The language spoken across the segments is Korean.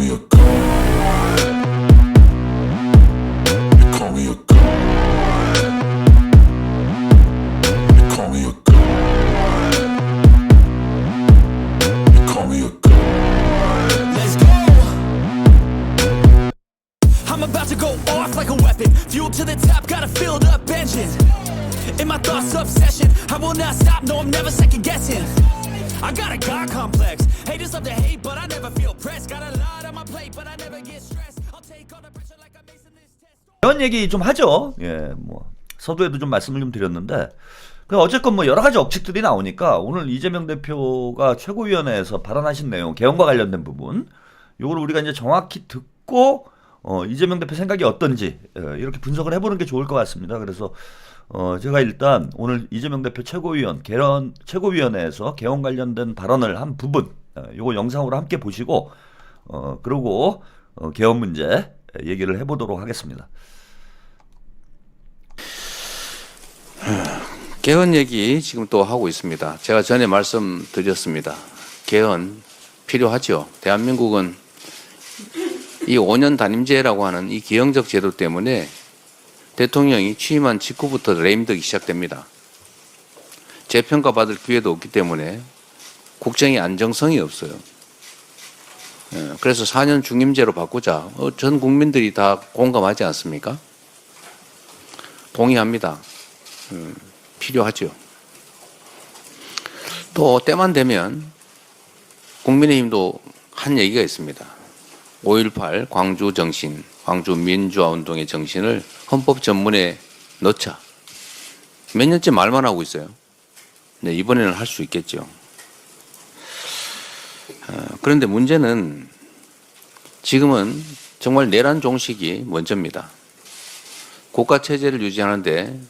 me a god. You call me a god. You call me a god. You call me a god. Let's go. I'm about to go off like a weapon. Fuel to the top, got a filled up engine. In my thoughts, obsession. I will not stop, no, I'm never second guessing. I got a God complex. Haters love to hate, but I never feel pressed. Got a lot on my plate, but I never get stressed. I'll take all the pressure like I'm acing this test. 이런 얘기 좀 하죠. 예, 뭐 서두에도 좀 말씀을 좀 드렸는데, 어쨌건 뭐 여러 가지 억측들이 나오니까 오늘 이재명 대표가 최고위원회에서 발언하신 내용, 개헌과 관련된 부분, 요걸 우리가 이제 정확히 듣고 이재명 대표 생각이 어떤지 이렇게 분석을 해보는 게 좋을 것 같습니다. 그래서 제가 일단 오늘 이재명 대표 최고위원회에서 개헌 관련된 발언을 한 부분, 요거 영상으로 함께 보시고, 그리고 개헌 문제 얘기를 해보도록 하겠습니다. 개헌 얘기 지금 또 하고 있습니다. 제가 전에 말씀드렸습니다. 개헌 필요하죠. 대한민국은 이 5년 단임제라고 하는 이 기형적 제도 때문에 대통령이 취임한 직후부터 레임덕이 시작됩니다. 재평가 받을 기회도 없기 때문에 국정의 안정성이 없어요. 그래서 4년 중임제로 바꾸자. 전 국민들이 다 공감하지 않습니까? 동의합니다. 필요하죠. 또 때만 되면 국민의힘도 한 얘기가 있습니다. 5.18 광주 정신, 광주 민주화 운동의 정신을 헌법 전문에 넣자. 몇 년째 말만 하고 있어요. 네, 이번에는 할 수 있겠죠. 그런데 문제는 지금은 정말 내란 종식이 먼저입니다. 국가 체제를 유지하는데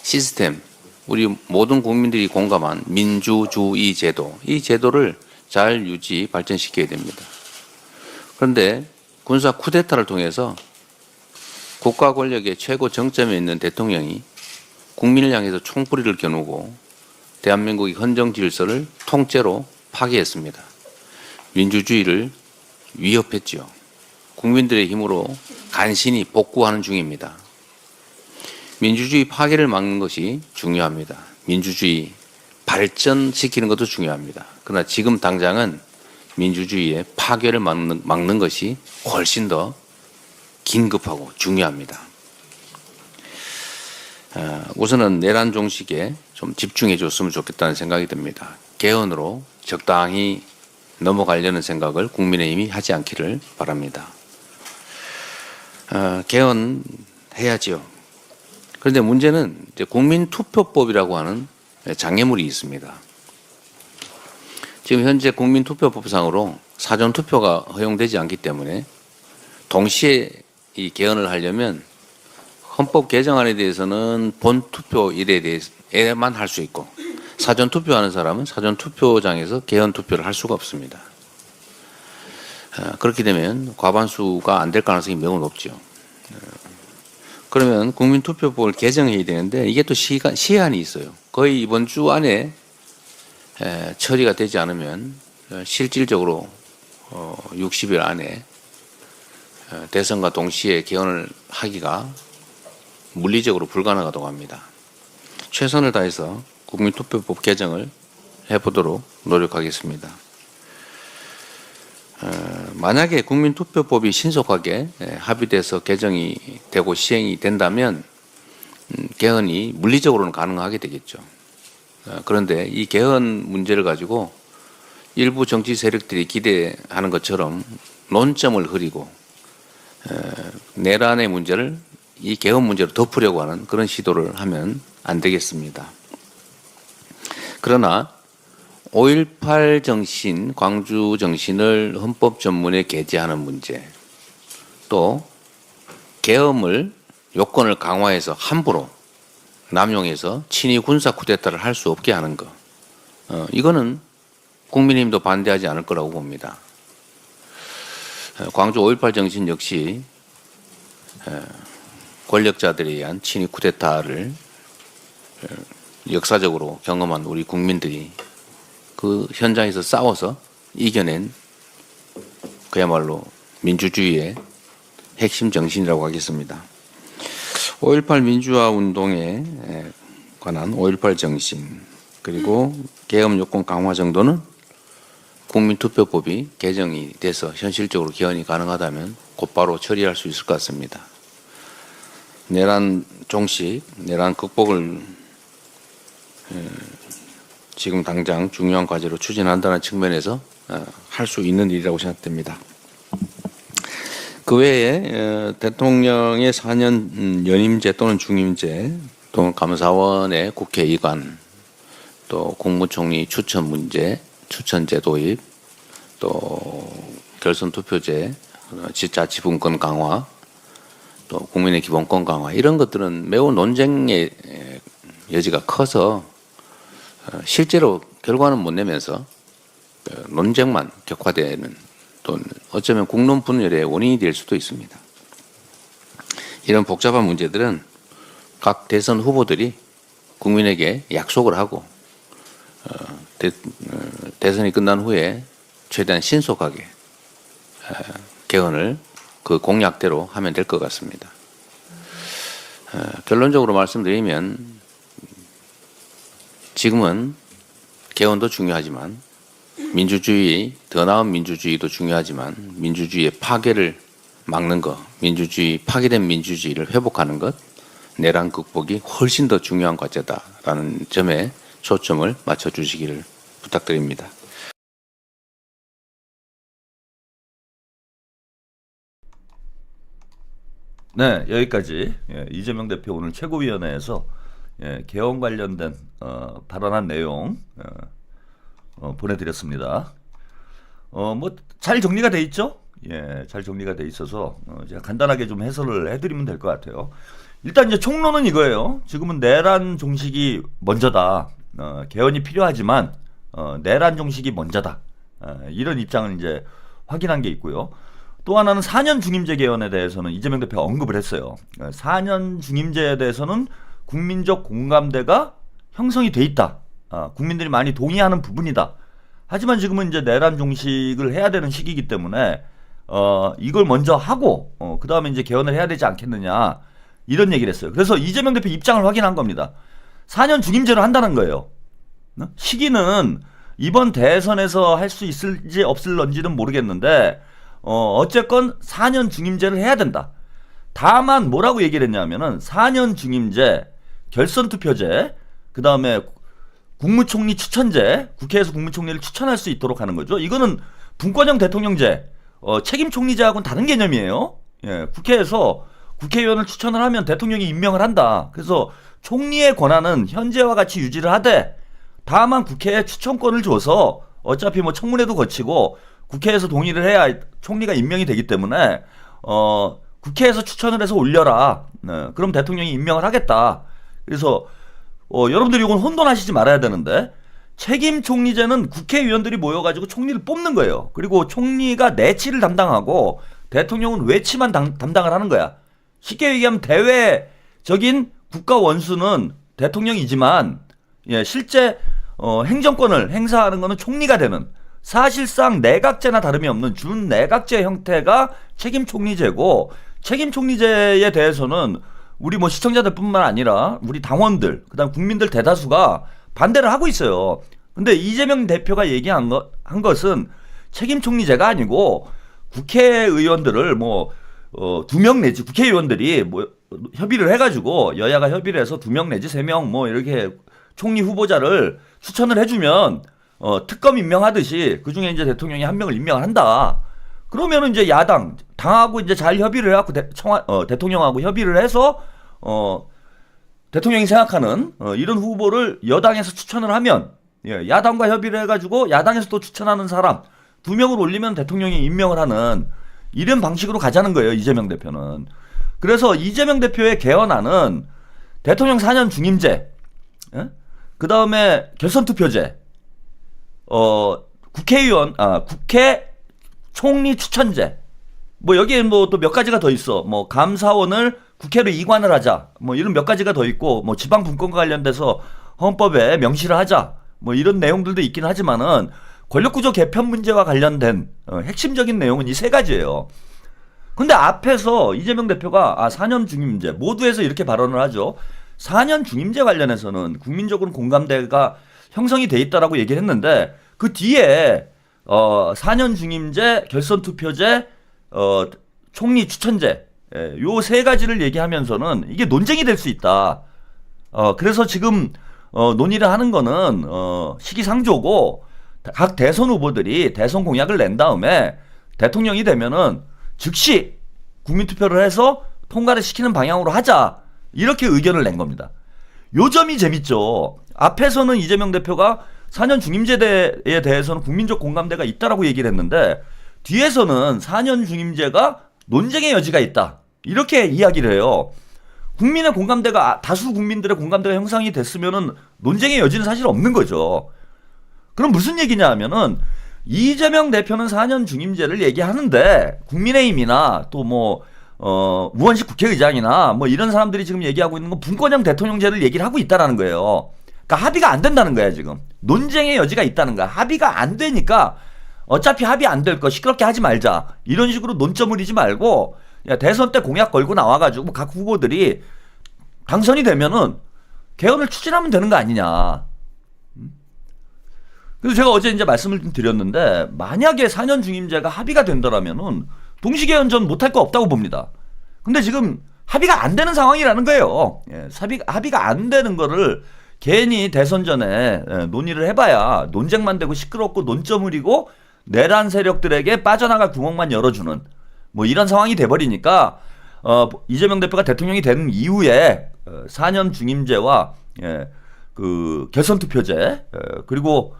시스템, 우리 모든 국민들이 공감한 민주주의 제도, 이 제도를 잘 유지 발전시켜야 됩니다. 그런데 군사 쿠데타를 통해서 국가 권력의 최고 정점에 있는 대통령이 국민을 향해서 총뿌리를 겨누고 대한민국의 헌정 질서를 통째로 파괴했습니다. 민주주의를 위협했죠. 국민들의 힘으로 간신히 복구하는 중입니다. 민주주의 파괴를 막는 것이 중요합니다. 민주주의 발전시키는 것도 중요합니다. 그러나 지금 당장은 민주주의의 파괴를 막는 것이 훨씬 더 긴급하고 중요합니다. 우선은 내란 종식에 좀 집중해 줬으면 좋겠다는 생각이 듭니다. 개헌으로 적당히 넘어가려는 생각을 국민의힘이 하지 않기를 바랍니다. 개헌해야지요. 그런데 문제는 이제 국민투표법이라고 하는 장애물이 있습니다. 지금 현재 국민투표법상으로 사전투표가 허용되지 않기 때문에 동시에 이 개헌을 하려면 헌법 개정안에 대해서는 본투표일에만 할 수 있고 사전투표하는 사람은 사전투표장에서 개헌투표를 할 수가 없습니다. 그렇게 되면 과반수가 안 될 가능성이 매우 높죠. 그러면 국민투표법을 개정해야 되는데 이게 또 시한이 있어요. 거의 이번 주 안에 처리가 되지 않으면 실질적으로 60일 안에 대선과 동시에 개헌을 하기가 물리적으로 불가능하다고 합니다. 최선을 다해서 국민투표법 개정을 해보도록 노력하겠습니다. 만약에 국민투표법이 신속하게 합의돼서 개정이 되고 시행이 된다면 개헌이 물리적으로는 가능하게 되겠죠. 그런데 이 개헌 문제를 가지고 일부 정치 세력들이 기대하는 것처럼 논점을 흐리고 내란의 문제를 이 개헌 문제로 덮으려고 하는 그런 시도를 하면 안 되겠습니다. 그러나 5.18 정신, 광주 정신을 헌법 전문에 게재하는 문제, 또 계엄을 요건을 강화해서 함부로 남용해서 친위 군사 쿠데타를 할 수 없게 하는 것, 이거는 국민의힘도 반대하지 않을 거라고 봅니다. 광주 5.18 정신 역시 권력자들에 의한 친위 쿠데타를 역사적으로 경험한 우리 국민들이 그 현장에서 싸워서 이겨낸 그야말로 민주주의의 핵심 정신이라고 하겠습니다. 5.18 민주화 운동에 관한 5.18 정신 그리고 계엄 요건 강화 정도는 국민투표법이 개정이 돼서 현실적으로 개헌이 가능하다면 곧바로 처리할 수 있을 것 같습니다. 내란 종식, 내란 극복을 지금 당장 중요한 과제로 추진한다는 측면에서 할 수 있는 일이라고 생각됩니다. 그 외에 대통령의 4년 연임제 또는 중임제 또는 감사원의 국회 이관 또 국무총리 추천 문제, 추천제 도입 또 결선 투표제, 지자치분권 강화 또 국민의 기본권 강화 이런 것들은 매우 논쟁의 여지가 커서 실제로 결과는 못 내면서 논쟁만 격화되는 또는 어쩌면 국론 분열의 원인이 될 수도 있습니다. 이런 복잡한 문제들은 각 대선 후보들이 국민에게 약속을 하고 대선이 끝난 후에 최대한 신속하게 개헌을 그 공약대로 하면 될 것 같습니다. 결론적으로 말씀드리면 지금은 개헌도 중요하지만 민주주의, 더 나은 민주주의도 중요하지만 민주주의의 파괴를 막는 것, 민주주의, 파괴된 민주주의를 회복하는 것, 내란 극복이 훨씬 더 중요한 과제다라는 점에 초점을 맞춰주시기를 부탁드립니다. 네, 여기까지 이재명 대표 오늘 최고위원회에서 개헌 관련된 발언한 내용 보내드렸습니다. 뭐 잘 정리가 돼 있죠? 예, 잘 정리가 돼 있어서 제가 간단하게 좀 해설을 해드리면 될 것 같아요. 일단 이제 총론은 이거예요. 지금은 내란 종식이 먼저다. 개헌이 필요하지만 내란 종식이 먼저다. 이런 입장을 이제 확인한 게 있고요. 또 하나는 4년 중임제 개헌에 대해서는 이재명 대표가 언급을 했어요. 4년 중임제에 대해서는 국민적 공감대가 형성이 돼 있다. 국민들이 많이 동의하는 부분이다. 하지만 지금은 이제 내란 종식을 해야 되는 시기이기 때문에 이걸 먼저 하고 그 다음에 이제 개헌을 해야 되지 않겠느냐 이런 얘기를 했어요. 그래서 이재명 대표 입장을 확인한 겁니다. 4년 중임제로 한다는 거예요. 시기는 이번 대선에서 할 수 있을지 없을런지는 모르겠는데 어쨌건 4년 중임제를 해야 된다. 다만 뭐라고 얘기를 했냐면은 4년 중임제, 결선투표제, 그 다음에 국무총리 추천제, 국회에서 국무총리를 추천할 수 있도록 하는 거죠. 이거는 분권형 대통령제, 책임총리제하고는 다른 개념이에요. 예, 국회에서 국회의원을 추천을 하면 대통령이 임명을 한다. 그래서 총리의 권한은 현재와 같이 유지를 하되 다만 국회에 추천권을 줘서 어차피 뭐 청문회도 거치고 국회에서 동의를 해야 총리가 임명이 되기 때문에 국회에서 추천을 해서 올려라. 네, 그럼 대통령이 임명을 하겠다. 그래서 여러분들이 이건 혼돈하시지 말아야 되는데 책임 총리제는 국회의원들이 모여가지고 총리를 뽑는 거예요. 그리고 총리가 내치를 담당하고 대통령은 외치만 담당을 하는 거야. 쉽게 얘기하면 대외적인 국가 원수는 대통령이지만 실제 행정권을 행사하는 것은 총리가 되는 사실상 내각제나 다름이 없는 준내각제 형태가 책임 총리제고 책임 총리제에 대해서는 우리 뭐 시청자들뿐만 아니라 우리 당원들 그다음 국민들 대다수가 반대를 하고 있어요. 근데 이재명 대표가 얘기한 것은 책임 총리제가 아니고 국회의원들을 뭐 2명 내지 국회의원들이 뭐 협의를 해가지고 여야가 협의를 해서 2명 내지 3명 뭐 이렇게 총리 후보자를 추천을 해주면 특검 임명하듯이 그 중에 이제 대통령이 한 명을 임명을 한다. 그러면은 이제 당하고 이제 잘 협의를 해갖고 대통령하고 협의를 해서 대통령이 생각하는 이런 후보를 여당에서 추천을 하면 야당과 협의를 해가지고 야당에서 또 추천하는 사람 2명을 올리면 대통령이 임명을 하는 이런 방식으로 가자는 거예요. 이재명 대표는. 그래서 이재명 대표의 개헌안은 대통령 4년 중임제, 그 다음에 결선투표제, 국회 총리 추천제, 뭐 여기에 뭐 또 몇 가지가 더 있어. 뭐 감사원을 국회로 이관을 하자. 뭐 이런 몇 가지가 더 있고, 뭐 지방 분권과 관련돼서 헌법에 명시를 하자. 뭐 이런 내용들도 있긴 하지만은 권력구조 개편 문제와 관련된 핵심적인 내용은 이 3가지예요. 근데 앞에서 이재명 대표가 4년 중임제 모두에서 이렇게 발언을 하죠. 4년 중임제 관련해서는 국민적으로 공감대가 형성이 돼 있다라고 얘기를 했는데 그 뒤에 4년 중임제, 결선 투표제, 총리 추천제 요 세 가지를 얘기하면서는 이게 논쟁이 될 수 있다. 그래서 지금 논의를 하는 거는 시기상조고 각 대선 후보들이 대선 공약을 낸 다음에 대통령이 되면은 즉시 국민투표를 해서 통과를 시키는 방향으로 하자. 이렇게 의견을 낸 겁니다. 요 점이 재밌죠. 앞에서는 이재명 대표가 4년 중임제에 대해서는 국민적 공감대가 있다라고 얘기를 했는데 뒤에서는 4년 중임제가 논쟁의 여지가 있다. 이렇게 이야기를 해요. 국민의 공감대가 다수 국민들의 공감대가 형성이 됐으면은 논쟁의 여지는 사실 없는 거죠. 그럼 무슨 얘기냐 하면은 이재명 대표는 4년 중임제를 얘기하는데 국민의힘이나 또 뭐 우원식 국회의장이나 뭐 이런 사람들이 지금 얘기하고 있는 건 분권형 대통령제를 얘기를 하고 있다라는 거예요. 그러니까 합의가 안 된다는 거야 지금. 논쟁의 여지가 있다는 거야. 합의가 안 되니까 어차피 합의 안 될 거 시끄럽게 하지 말자. 이런 식으로 논점을 이지 말고 야, 대선 때 공약 걸고 나와가지고 각 후보들이 당선이 되면은 개헌을 추진하면 되는 거 아니냐. 그래서 제가 어제 이제 말씀을 좀 드렸는데 만약에 4년 중임제가 합의가 된다라면은 동시개헌 전 못할 거 없다고 봅니다. 근데 지금 합의가 안 되는 상황이라는 거예요. 예, 합의가 안 되는 거를 괜히 대선 전에 논의를 해봐야 논쟁만 되고 시끄럽고 논점을이고 내란 세력들에게 빠져나갈 구멍만 열어주는 뭐 이런 상황이 돼버리니까 이재명 대표가 대통령이 된 이후에 4년 중임제와 그 결선 투표제 그리고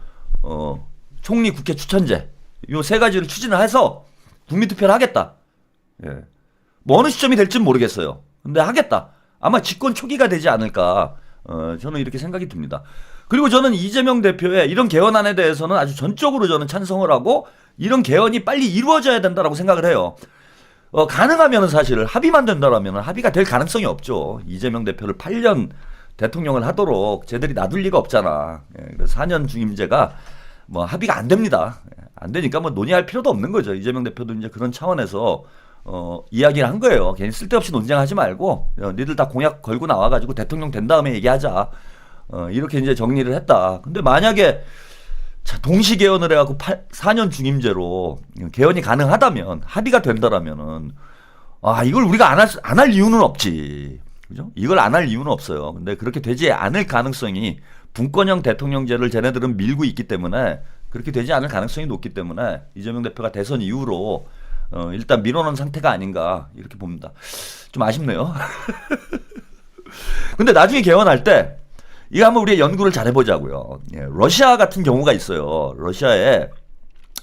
총리 국회 추천제 요 세 가지를 추진을 해서 국민투표를 하겠다. 예. 뭐 어느 시점이 될지는 모르겠어요. 근데 하겠다. 아마 집권 초기가 되지 않을까. 저는 이렇게 생각이 듭니다. 그리고 저는 이재명 대표의 이런 개헌안에 대해서는 아주 전적으로 저는 찬성을 하고 이런 개헌이 빨리 이루어져야 된다라고 생각을 해요. 가능하면 사실 합의만 된다라면 합의가 될 가능성이 없죠. 이재명 대표를 8년 대통령을 하도록 쟤들이 놔둘 리가 없잖아. 그래서 4년 중임제가 뭐 합의가 안 됩니다. 안 되니까 뭐 논의할 필요도 없는 거죠. 이재명 대표도 이제 그런 차원에서 이야기를 한 거예요. 괜히 쓸데없이 논쟁하지 말고 니들 다 공약 걸고 나와가지고 대통령 된 다음에 얘기하자. 이렇게 이제 정리를 했다. 근데 만약에 동시 개헌을 해갖고 4년 중임제로 개헌이 가능하다면 합의가 된다라면은 이걸 우리가 안 할 이유는 없지. 그죠? 이걸 안 할 이유는 없어요. 근데 그렇게 되지 않을 가능성이 분권형 대통령제를 쟤네들은 밀고 있기 때문에 그렇게 되지 않을 가능성이 높기 때문에 이재명 대표가 대선 이후로 일단 밀어놓은 상태가 아닌가 이렇게 봅니다. 좀 아쉽네요. 근데 나중에 개헌할 때 이거 한번 우리가 연구를 잘 해보자고요. 예, 러시아 같은 경우가 있어요. 러시아는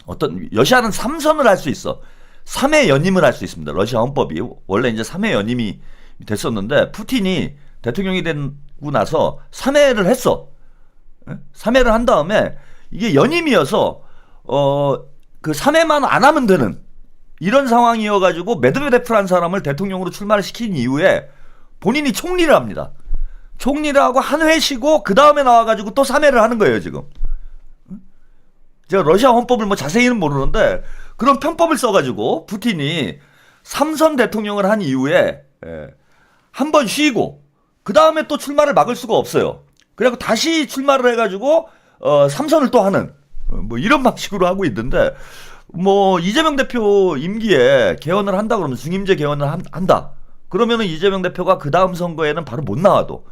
3선을 할 수 있어. 3회 연임을 할 수 있습니다. 러시아 헌법이 원래 이제 3회 연임이 됐었는데 푸틴이 대통령이 되고 나서 3회를 했어. 3회를 한 다음에 이게 연임이어서 그 3회만 안 하면 되는 이런 상황이어가지고 메드베데프라는 사람을 대통령으로 출마를 시킨 이후에 본인이 총리를 합니다. 총리를 하고 한 회 쉬고 그 다음에 나와가지고 또 3회를 하는 거예요 지금. 제가 러시아 헌법을 뭐 자세히는 모르는데 그런 편법을 써가지고 푸틴이 3선 대통령을 한 이후에 한 번 쉬고 그 다음에 또 출마를 막을 수가 없어요. 그래갖고 다시 출마를 해가지고 3선을 또 하는 뭐 이런 방식으로 하고 있는데 뭐 이재명 대표 임기에 개헌을 한다 그러면 중임제 개헌을 한다. 그러면은 이재명 대표가 그 다음 선거에는 바로 못 나와도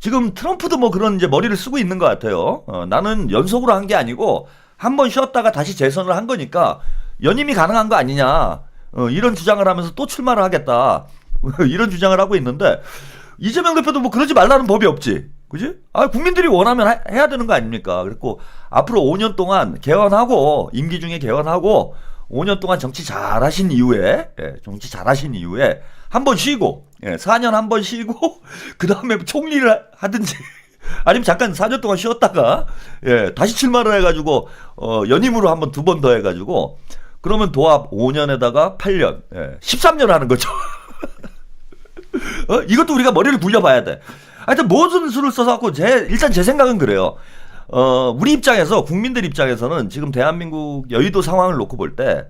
지금 트럼프도 뭐 그런 이제 머리를 쓰고 있는 것 같아요. 나는 연속으로 한 게 아니고 한 번 쉬었다가 다시 재선을 한 거니까 연임이 가능한 거 아니냐. 이런 주장을 하면서 또 출마를 하겠다. 이런 주장을 하고 있는데 이재명 대표도 뭐 그러지 말라는 법이 없지. 그지? 국민들이 원하면 해야 되는 거 아닙니까? 그리고 앞으로 5년 동안 개헌하고 임기 중에 개헌하고 5년 동안 정치 잘하신 이후에 한 번 쉬고 4년 한 번 쉬고 그 다음에 총리를 하든지 아니면 잠깐 4년 동안 쉬었다가 다시 출마를 해가지고 연임으로 한번 2번 더 해가지고 그러면 도합 5년에다가 8년 13년 하는 거죠. 이것도 우리가 머리를 굴려봐야 돼. 하여튼 모든 수를 써서 일단 제 생각은 그래요. 우리 입장에서 국민들 입장에서는 지금 대한민국 여의도 상황을 놓고 볼 때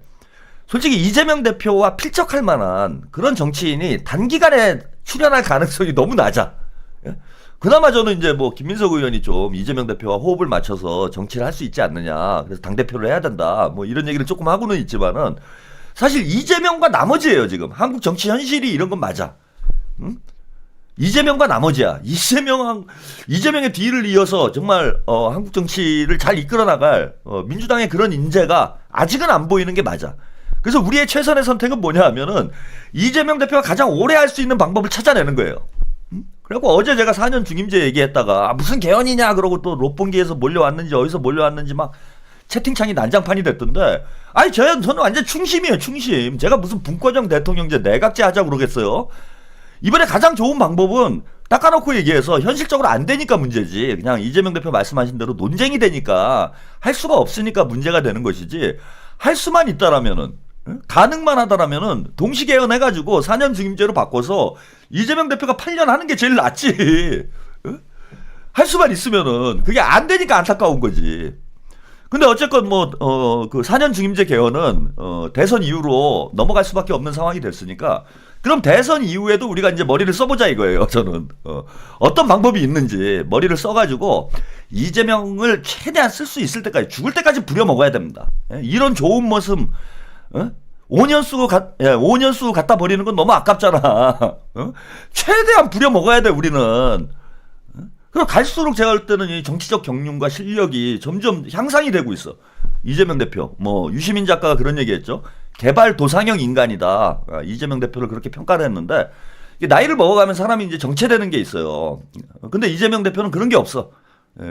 솔직히 이재명 대표와 필적할 만한 그런 정치인이 단기간에 출연할 가능성이 너무 낮아. 예? 그나마 저는 이제 뭐 김민석 의원이 좀 이재명 대표와 호흡을 맞춰서 정치를 할 수 있지 않느냐. 그래서 당대표를 해야 된다. 뭐 이런 얘기를 조금 하고는 있지만은 사실 이재명과 나머지예요, 지금. 한국 정치 현실이 이런 건 맞아. 응? 이재명과 나머지야. 이재명의 뒤를 이어서 정말 한국 정치를 잘 이끌어 나갈 민주당의 그런 인재가 아직은 안 보이는 게 맞아. 그래서 우리의 최선의 선택은 뭐냐 하면은 이재명 대표가 가장 오래 할 수 있는 방법을 찾아내는 거예요. 그리고 어제 제가 4년 중임제 얘기했다가 무슨 개헌이냐 그러고 또 롯본기에서 몰려왔는지 어디서 몰려왔는지 막 채팅창이 난장판이 됐던데, 아니 저는 완전 충심이에요, 충심. 제가 무슨 분과정 대통령제 내각제 하자고 그러겠어요. 이번에 가장 좋은 방법은 닦아놓고 얘기해서 현실적으로 안 되니까 문제지, 그냥 이재명 대표 말씀하신 대로 논쟁이 되니까 할 수가 없으니까 문제가 되는 것이지, 할 수만 있다라면은, 가능만 하다라면은 동시개헌 해가지고 4년 중임제로 바꿔서 이재명 대표가 8년 하는 게 제일 낫지. 할 수만 있으면은. 그게 안 되니까 안타까운 거지. 근데 어쨌건 그 4년 중임제 개헌은 대선 이후로 넘어갈 수밖에 없는 상황이 됐으니까, 그럼 대선 이후에도 우리가 이제 머리를 써보자 이거예요. 저는 어떤 방법이 있는지 머리를 써가지고 이재명을 최대한 쓸 수 있을 때까지, 죽을 때까지 부려먹어야 됩니다. 이런 좋은 모습 5년 쓰고 갖다 버리는 건 너무 아깝잖아. 최대한 부려먹어야 돼 우리는. 그리고 갈수록 제가 볼 때는 이 정치적 경륜과 실력이 점점 향상이 되고 있어. 이재명 대표, 유시민 작가가 그런 얘기했죠. 개발 도상형 인간이다. 이재명 대표를 그렇게 평가를 했는데, 나이를 먹어가면 사람이 이제 정체되는 게 있어요. 근데 이재명 대표는 그런 게 없어.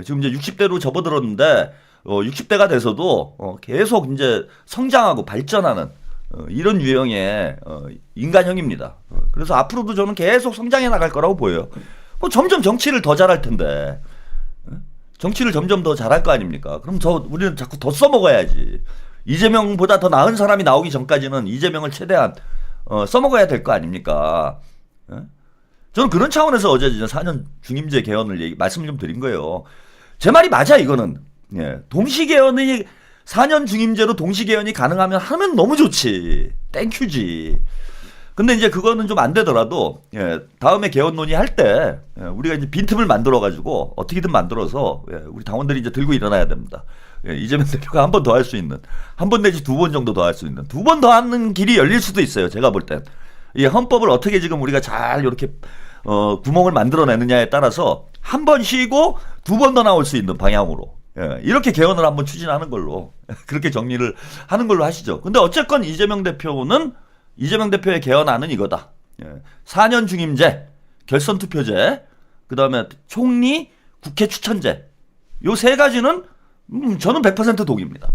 지금 이제 60대로 접어들었는데 60대가 돼서도 계속 이제 성장하고 발전하는 이런 유형의 인간형입니다. 그래서 앞으로도 저는 계속 성장해 나갈 거라고 보여요. 점점 정치를 더 잘할 텐데, 정치를 점점 더 잘할 거 아닙니까? 그럼 우리는 자꾸 더 써먹어야지. 이재명보다 더 나은 사람이 나오기 전까지는 이재명을 최대한 써먹어야 될 거 아닙니까? 저는 그런 차원에서 어제 4년 중임제 개헌을 말씀 좀 드린 거예요. 제 말이 맞아 이거는. 동시개헌이 4년 중임제로 동시개헌이 가능하면 하면 너무 좋지. 땡큐지. 근데 이제 그거는 좀 안 되더라도 다음에 개헌 논의할 때 우리가 이제 빈틈을 만들어 가지고 어떻게든 만들어서 우리 당원들이 이제 들고 일어나야 됩니다. 이재명 대표가 한 번 더 할 수 있는, 한 번 내지 2번 정도 더 할 수 있는, 2번 더 하는 길이 열릴 수도 있어요. 제가 볼 땐. 이 헌법을 어떻게 지금 우리가 잘 이렇게 구멍을 만들어내느냐에 따라서 한 번 쉬고 2번 더 나올 수 있는 방향으로 이렇게 개헌을 한번 추진하는 걸로 그렇게 정리를 하는 걸로 하시죠. 근데 어쨌건 이재명 대표의 개헌안은 이거다. 4년 중임제, 결선투표제, 그 다음에 총리, 국회 추천제. 요 세 가지는 저는 100% 동의입니다.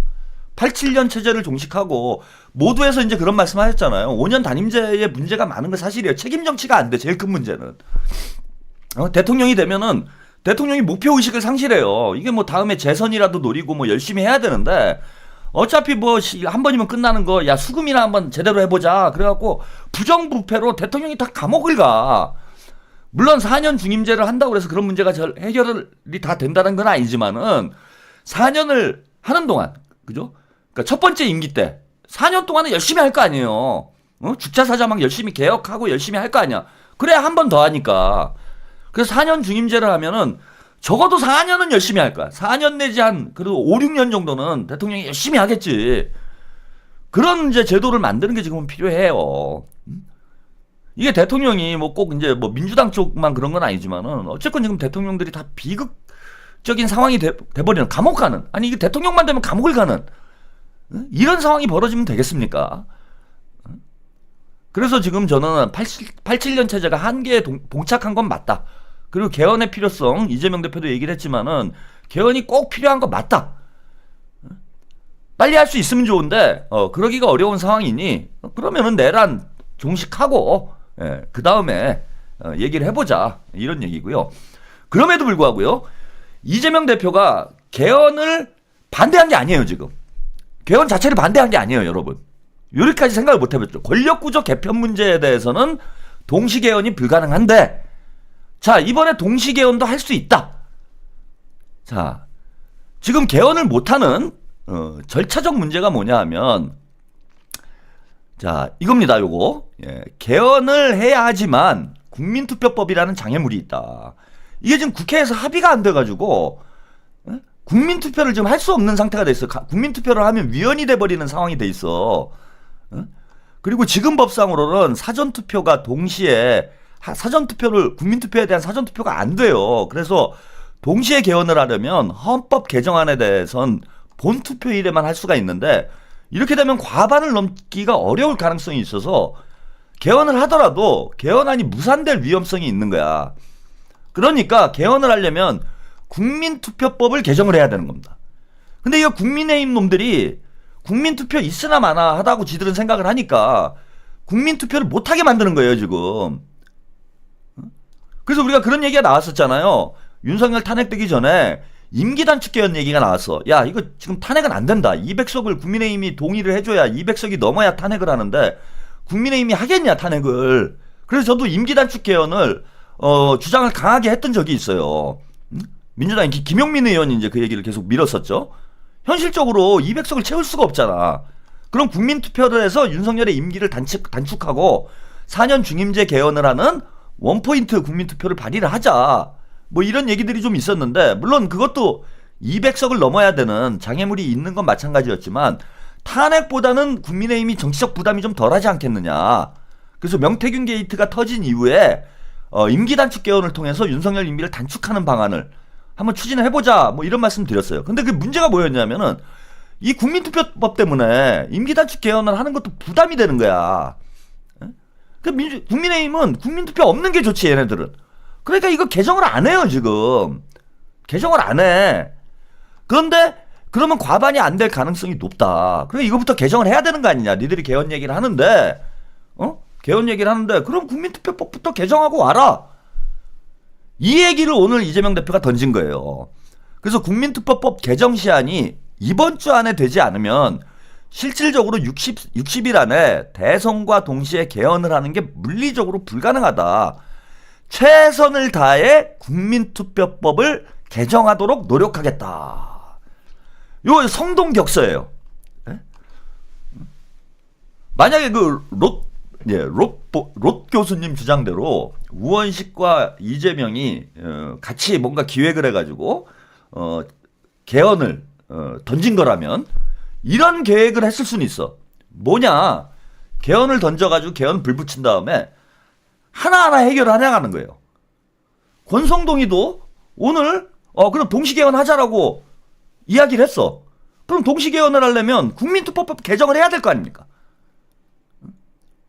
87년 체제를 종식하고, 모두에서 이제 그런 말씀 하셨잖아요. 5년 단임제에 문제가 많은 건 사실이에요. 책임 정치가 안 돼, 제일 큰 문제는. 대통령이 되면은 대통령이 목표의식을 상실해요. 이게 다음에 재선이라도 노리고 열심히 해야 되는데, 어차피 한 번이면 끝나는 거, 야, 수금이나 한번 제대로 해보자. 그래갖고 부정부패로 대통령이 다 감옥을 가. 물론 4년 중임제를 한다고 해서 그런 문제가 해결이 다 된다는 건 아니지만은 4년을 하는 동안, 그죠? 그러니까 첫 번째 임기 때 4년 동안은 열심히 할 거 아니에요. 죽자 사자 막 열심히 개혁하고 열심히 할 거 아니야. 그래야 한 번 더 하니까. 그래서 4년 중임제를 하면은 적어도 4년은 열심히 할 거야. 4년 내지 그래도 5, 6년 정도는 대통령이 열심히 하겠지. 그런 이제 제도를 만드는 게 지금은 필요해요. 이게 대통령이 꼭 이제 민주당 쪽만 그런 건 아니지만은 어쨌건 지금 대통령들이 다 비극적인 상황이 돼버리는, 감옥 가는, 아니 이게 대통령만 되면 감옥을 가는 이런 상황이 벌어지면 되겠습니까? 그래서 지금 저는 87년 체제가 한계에 봉착한 건 맞다. 그리고 개헌의 필요성, 이재명 대표도 얘기를 했지만은 개헌이 꼭 필요한 건 맞다. 빨리 할 수 있으면 좋은데 그러기가 어려운 상황이니 그러면은 내란 종식하고 그 다음에 얘기를 해보자, 이런 얘기고요. 그럼에도 불구하고요, 이재명 대표가 개헌을 반대한 게 아니에요. 지금 개헌 자체를 반대한 게 아니에요, 여러분. 여기까지 생각을 못 해봤죠. 권력구조 개편 문제에 대해서는 동시개헌이 불가능한데, 자, 이번에 동시개헌도 할 수 있다. 자, 지금 개헌을 못하는 절차적 문제가 뭐냐 하면, 자, 이겁니다, 요거. 예, 개헌을 해야 하지만 국민투표법이라는 장애물이 있다. 이게 지금 국회에서 합의가 안 돼가지고, 예? 국민투표를 지금 할 수 없는 상태가 돼 있어. 국민투표를 하면 위헌이 돼버리는 상황이 돼 있어. 예? 그리고 지금 법상으로는 사전투표가 동시에, 사전투표를, 국민투표에 대한 사전투표가 안 돼요. 그래서 동시에 개헌을 하려면 헌법 개정안에 대해선 본투표일에만 할 수가 있는데, 이렇게 되면 과반을 넘기가 어려울 가능성이 있어서 개헌을 하더라도 개헌안이 무산될 위험성이 있는 거야. 그러니까 개헌을 하려면 국민투표법을 개정을 해야 되는 겁니다. 근데 이거 국민의힘 놈들이 국민투표 있으나 마나 하다고 지들은 생각을 하니까 국민투표를 못하게 만드는 거예요, 지금. 그래서 우리가 그런 얘기가 나왔었잖아요. 윤석열 탄핵되기 전에 임기 단축 개헌 얘기가 나왔어. 야, 이거 지금 탄핵은 안 된다. 200석을 국민의힘이 동의를 해줘야 200석이 넘어야 탄핵을 하는데 국민의힘이 하겠냐, 탄핵을. 그래서 저도 임기 단축 개헌을 주장을 강하게 했던 적이 있어요. 민주당 김용민 의원이 이제 그 얘기를 계속 밀었었죠. 현실적으로 200석을 채울 수가 없잖아. 그럼 국민투표를 해서 윤석열의 임기를 단축하고 4년 중임제 개헌을 하는 원포인트 국민투표를 발의를 하자. 뭐 이런 얘기들이 좀 있었는데, 물론 그것도 200석을 넘어야 되는 장애물이 있는 건 마찬가지였지만 탄핵보다는 국민의힘이 정치적 부담이 좀 덜하지 않겠느냐. 그래서 명태균 게이트가 터진 이후에 임기 단축 개헌을 통해서 윤석열 임기를 단축하는 방안을 한번 추진을 해보자, 뭐 이런 말씀 드렸어요. 근데 그 문제가 뭐였냐면은 이 국민투표법 때문에 임기 단축 개헌을 하는 것도 부담이 되는 거야. 국민의힘은 국민투표 없는 게 좋지, 얘네들은. 그러니까 이거 개정을 안 해요, 지금. 개정을 안 해. 그런데 그러면 과반이 안 될 가능성이 높다. 그러니까 이거부터 개정을 해야 되는 거 아니냐. 니들이 개헌 얘기를 하는데, 개헌 얘기를 하는데, 그럼 국민투표법부터 개정하고 와라. 이 얘기를 오늘 이재명 대표가 던진 거예요. 그래서 국민투표법 개정 시한이 이번 주 안에 되지 않으면 실질적으로 60일 안에 대선과 동시에 개헌을 하는 게 물리적으로 불가능하다. 최선을 다해 국민투표법을 개정하도록 노력하겠다. 이거 성동격서예요. 네? 만약에 그 롯 교수님 주장대로 우원식과 이재명이 같이 뭔가 기획을 해가지고 개헌을 던진 거라면 이런 계획을 했을 수는 있어. 뭐냐? 개헌을 던져가지고 개헌 불 붙인 다음에 하나하나 해결을 해나가는 거예요. 권성동이도 오늘 그럼 동시개헌 하자라고 이야기를 했어. 그럼 동시개헌을 하려면 국민투표법 개정을 해야 될 거 아닙니까?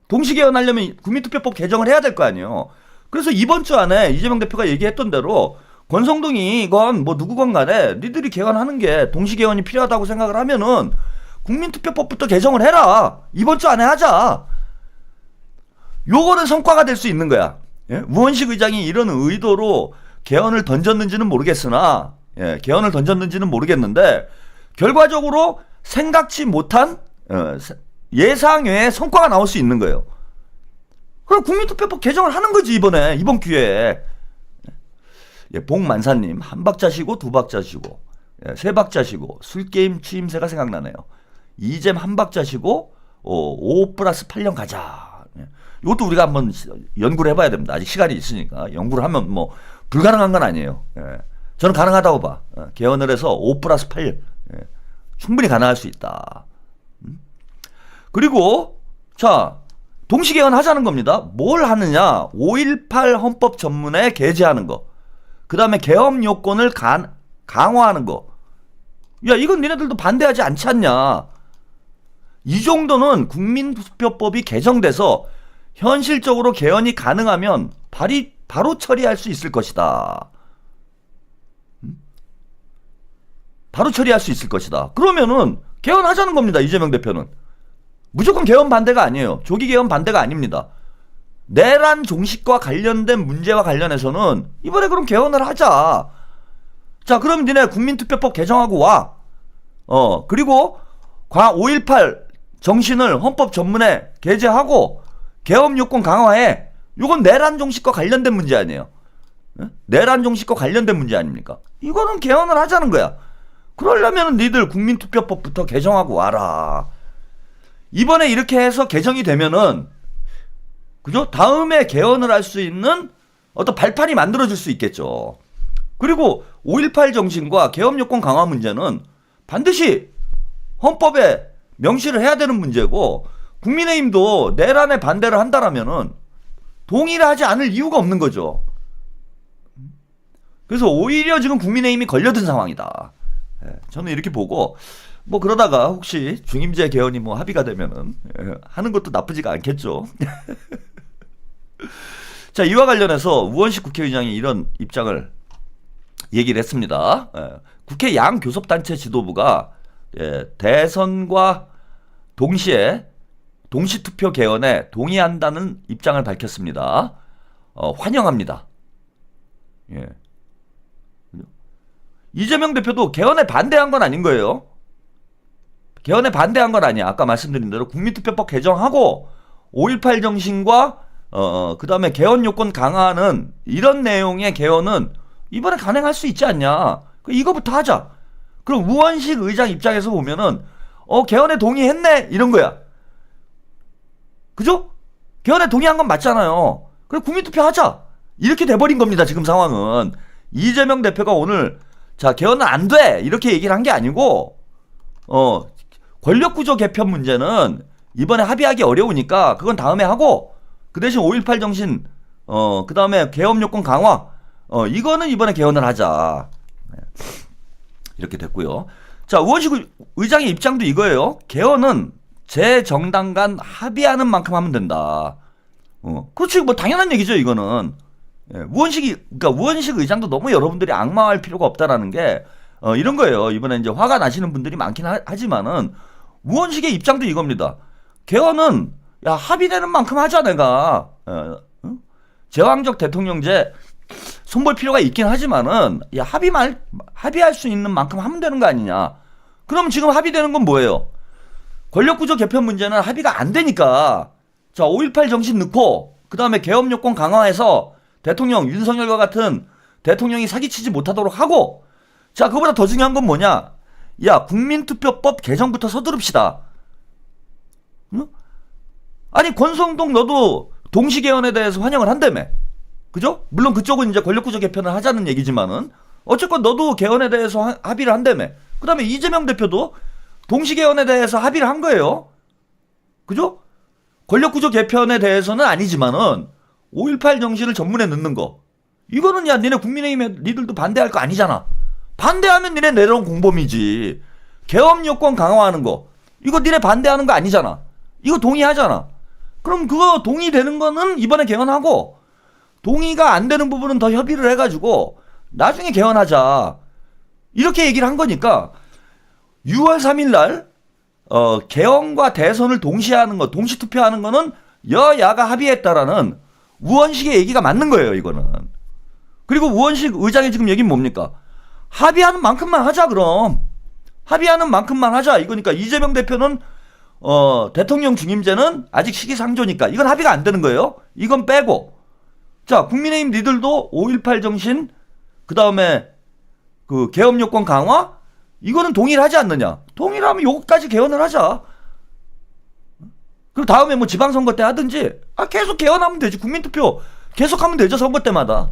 동시개헌 하려면 국민투표법 개정을 해야 될 거 아니에요. 그래서 이번 주 안에 이재명 대표가 얘기했던 대로 권성동이건 뭐 누구건 간에 니들이 개헌하는 게 동시개헌이 필요하다고 생각을 하면은 국민투표법부터 개정을 해라. 이번 주 안에 하자. 요거는 성과가 될 수 있는 거야. 예? 우원식 의장이 이런 의도로 개헌을 던졌는지는 모르겠으나, 개헌을 던졌는지는 모르겠는데, 결과적으로 생각지 못한, 예상외의 성과가 나올 수 있는 거예요. 그럼 국민투표법 개정을 하는 거지, 이번 기회에. 복만사님, 한 박자 쉬고, 두 박자 쉬고, 세 박자 쉬고, 술게임 추임새가 생각나네요. 이잼 한 박자 쉬고, 5+8년 가자. 이것도 우리가 한번 연구를 해봐야 됩니다. 아직 시간이 있으니까. 연구를 하면 뭐 불가능한 건 아니에요. 저는 가능하다고 봐. 개헌을 해서 5+8 충분히 가능할 수 있다. 그리고 자, 동시개헌 하자는 겁니다. 뭘 하느냐? 5.18 헌법 전문에 게재하는 거. 그 다음에 개헌 요건을 강화하는 거. 야, 이건 니네들도 반대하지 않지 않냐? 이 정도는 국민투표법이 개정돼서 현실적으로 개헌이 가능하면 바로 처리할 수 있을 것이다. 바로 처리할 수 있을 것이다. 그러면은 개헌하자는 겁니다. 이재명 대표는. 무조건 개헌 반대가 아니에요. 조기 개헌 반대가 아닙니다. 내란 종식과 관련된 문제와 관련해서는 이번에 그럼 개헌을 하자. 자, 그럼 니네 국민투표법 개정하고 와. 그리고 5.18 정신을 헌법 전문에 게재하고 개헌 요건 강화해. 이건 내란 종식과 관련된 문제 아니에요. 내란 종식과 관련된 문제 아닙니까? 이거는 개헌을 하자는 거야. 그러려면 니들 국민투표법부터 개정하고 와라. 이번에 이렇게 해서 개정이 되면은 그죠? 다음에 개헌을 할 수 있는 어떤 발판이 만들어질 수 있겠죠. 그리고 5.18 정신과 개헌 요건 강화 문제는 반드시 헌법에 명시를 해야 되는 문제고 국민의힘도 내란에 반대를 한다라면은 동의를 하지 않을 이유가 없는 거죠. 그래서 오히려 지금 국민의힘이 걸려든 상황이다. 저는 이렇게 보고 뭐 그러다가 혹시 중임제 개헌이 뭐 합의가 되면은 하는 것도 나쁘지가 않겠죠. 자, 이와 관련해서 우원식 국회의장이 이런 입장을 얘기를 했습니다. 국회 양교섭단체 지도부가 대선과 동시에 동시투표 개헌에 동의한다는 입장을 밝혔습니다. 환영합니다. 예. 이재명 대표도 개헌에 반대한 건 아닌 거예요. 개헌에 반대한 건 아니야. 아까 말씀드린 대로 국민투표법 개정하고 5.18 정신과 그 다음에 개헌 요건 강화하는 이런 내용의 개헌은 이번에 간행할 수 있지 않냐. 이거부터 하자. 그럼 우원식 의장 입장에서 보면은 개헌에 동의했네 이런 거야. 그죠? 개헌에 동의한 건 맞잖아요. 그래 국민투표 하자. 이렇게 돼버린 겁니다. 지금 상황은. 이재명 대표가 오늘 자 개헌은 안 돼 이렇게 얘기를 한 게 아니고 권력구조 개편 문제는 이번에 합의하기 어려우니까 그건 다음에 하고 그 대신 5.18 정신 그 다음에 개헌 요건 강화 이거는 이번에 개헌을 하자. 이렇게 됐고요. 자, 우원식 의장의 입장도 이거예요. 개헌은 제 정당 간 합의하는 만큼 하면 된다. 그렇지, 뭐 당연한 얘기죠, 이거는. 그러니까 우원식 의장도 너무 여러분들이 악마할 필요가 없다라는 게 이런 거예요. 이번에 이제 화가 나시는 분들이 많긴 하지만은 우원식의 입장도 이겁니다. 개헌은 야 합의되는 만큼 하자 내가. 제왕적 대통령제 손볼 필요가 있긴 하지만은 야 합의할 수 있는 만큼 하면 되는 거 아니냐. 그럼 지금 합의되는 건 뭐예요? 권력구조 개편 문제는 합의가 안 되니까 자 5.18 정신 넣고 그 다음에 개헌 요건 강화해서 대통령 윤석열과 같은 대통령이 사기치지 못하도록 하고 자 그보다 더 중요한 건 뭐냐? 야 국민투표법 개정부터 서두릅시다. 응? 아니 권성동 너도 동시개헌에 대해서 환영을 한다며. 그죠? 물론 그쪽은 이제 권력구조 개편을 하자는 얘기지만은 어쨌건 너도 개헌에 대해서 합의를 한다며. 그 다음에 이재명 대표도 동시개헌에 대해서 합의를 한 거예요. 그죠? 권력구조 개편에 대해서는 아니지만은 5.18 정신을 전문에 넣는 거 이거는 야 니네 국민의힘에 니들도 반대할 거 아니잖아. 반대하면 니네 내려온 공범이지. 개헌 요건 강화하는 거 이거 니네 반대하는 거 아니잖아. 이거 동의하잖아. 그럼 그거 동의되는 거는 이번에 개헌하고 동의가 안 되는 부분은 더 협의를 해가지고 나중에 개헌하자. 이렇게 얘기를 한 거니까 6월 3일 날 개헌과 대선을 동시에 하는 거, 동시 투표하는 거는 여야가 합의했다라는 우원식의 얘기가 맞는 거예요, 이거는. 그리고 우원식 의장의 지금 얘기는 뭡니까? 합의하는 만큼만 하자, 그럼. 합의하는 만큼만 하자. 이거니까 이재명 대표는 대통령 중임제는 아직 시기상조니까 이건 합의가 안 되는 거예요. 이건 빼고. 자, 국민의힘 니들도 5.18 정신, 그 다음에 그 개헌 요건 강화, 이거는 동의를 하지 않느냐. 동의를 하면 요거까지 개헌을 하자. 그리고 다음에 뭐 지방선거 때 하든지, 계속 개헌하면 되지. 국민투표 계속 하면 되죠, 선거 때마다.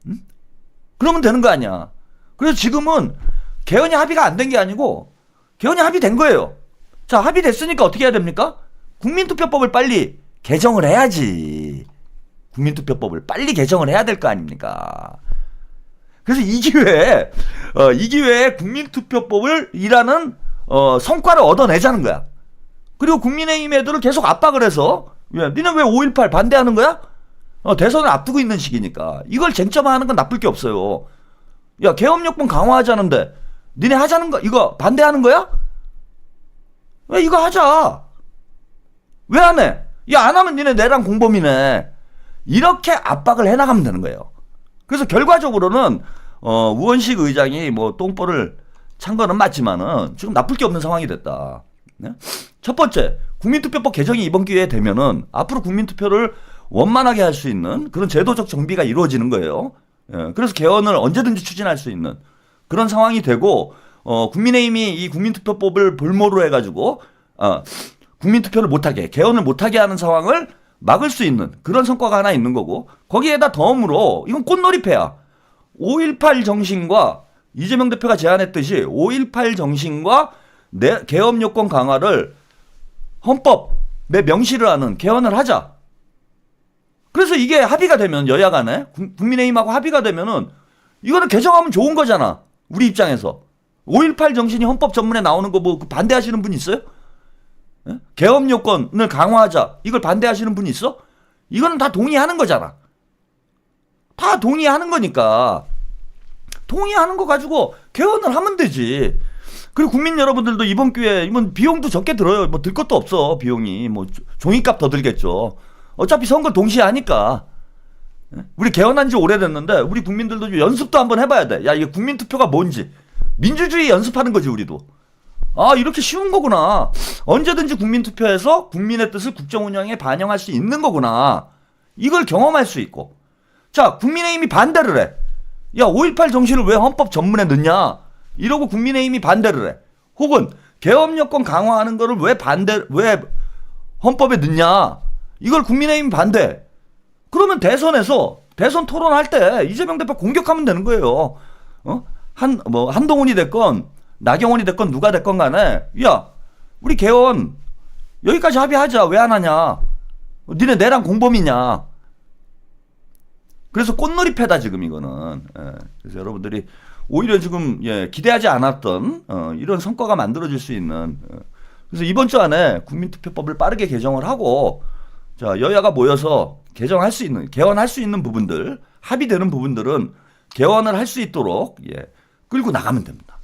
응? 그러면 되는 거 아니야. 그래서 지금은 개헌이 합의가 안 된 게 아니고, 개헌이 합의된 거예요. 자, 합의됐으니까 어떻게 해야 됩니까? 국민투표법을 빨리 개정을 해야지. 국민투표법을 빨리 개정을 해야 될 거 아닙니까? 그래서 이 기회에 국민투표법을 이라는 성과를 얻어내자는 거야. 그리고 국민의힘 애들을 계속 압박을 해서 니네 왜 5.18 반대하는 거야? 대선을 앞두고 있는 시기니까 이걸 쟁점화하는 건 나쁠 게 없어요. 야 개헌 요건 강화하자는데 니네 하자는 거 이거 반대하는 거야? 왜 이거 하자. 왜 안 해? 야 안 하면 니네 내랑 공범이네. 이렇게 압박을 해나가면 되는 거예요. 그래서 결과적으로는 우원식 의장이 뭐 똥볼을 찬 거는 맞지만은 지금 나쁠 게 없는 상황이 됐다. 네? 첫 번째, 국민투표법 개정이 이번 기회에 되면은 앞으로 국민투표를 원만하게 할 수 있는 그런 제도적 정비가 이루어지는 거예요. 예, 그래서 개헌을 언제든지 추진할 수 있는 그런 상황이 되고 국민의힘이 이 국민투표법을 볼모로 해가지고 국민투표를 못하게, 개헌을 못하게 하는 상황을 막을 수 있는 그런 성과가 하나 있는 거고, 거기에다 덤으로 이건 꽃놀이패야. 5.18 정신과 이재명 대표가 제안했듯이 5.18 정신과 개헌 요건 강화를 헌법에 명시를 하는 개헌을 하자. 그래서 이게 합의가 되면, 여야 간에 국민의힘하고 합의가 되면은 이거는 개정하면 좋은 거잖아. 우리 입장에서. 5.18 정신이 헌법 전문에 나오는 거 뭐 반대하시는 분 있어요? 예? 개헌 요건을 강화하자. 이걸 반대하시는 분 있어? 이거는 다 동의하는 거잖아. 다 동의하는 거니까. 동의하는 거 가지고 개헌을 하면 되지. 그리고 국민 여러분들도 이번 기회에, 이번 비용도 적게 들어요. 뭐 들 것도 없어, 비용이. 뭐 종이값 더 들겠죠. 어차피 선거 동시에 하니까. 우리 개헌한 지 오래됐는데 우리 국민들도 좀 연습도 한번 해봐야 돼. 야, 이게 국민투표가 뭔지. 민주주의 연습하는 거지, 우리도. 아, 이렇게 쉬운 거구나. 언제든지 국민투표에서 국민의 뜻을 국정 운영에 반영할 수 있는 거구나. 이걸 경험할 수 있고. 자, 국민의힘이 반대를 해. 야, 5.18 정신을 왜 헌법 전문에 넣냐? 이러고 국민의힘이 반대를 해. 혹은 개헌 여건 강화하는 거를 왜 헌법에 넣냐? 이걸 국민의힘이 반대. 그러면 대선에서 대선 토론할 때 이재명 대표 공격하면 되는 거예요. 한동훈이 됐건 나경원이 됐건 누가 됐건 간에, 야, 우리 개헌 여기까지 합의하자. 왜 안 하냐? 니네 내랑 공범이냐? 그래서 꽃놀이패다 지금 이거는. 예. 그래서 여러분들이 오히려 지금 기대하지 않았던 이런 성과가 만들어질 수 있는. 그래서 이번 주 안에 국민투표법을 빠르게 개정을 하고, 자, 여야가 모여서 개정할 수 있는, 개헌할 수 있는 부분들, 합의되는 부분들은 개헌을 할 수 있도록 끌고 나가면 됩니다.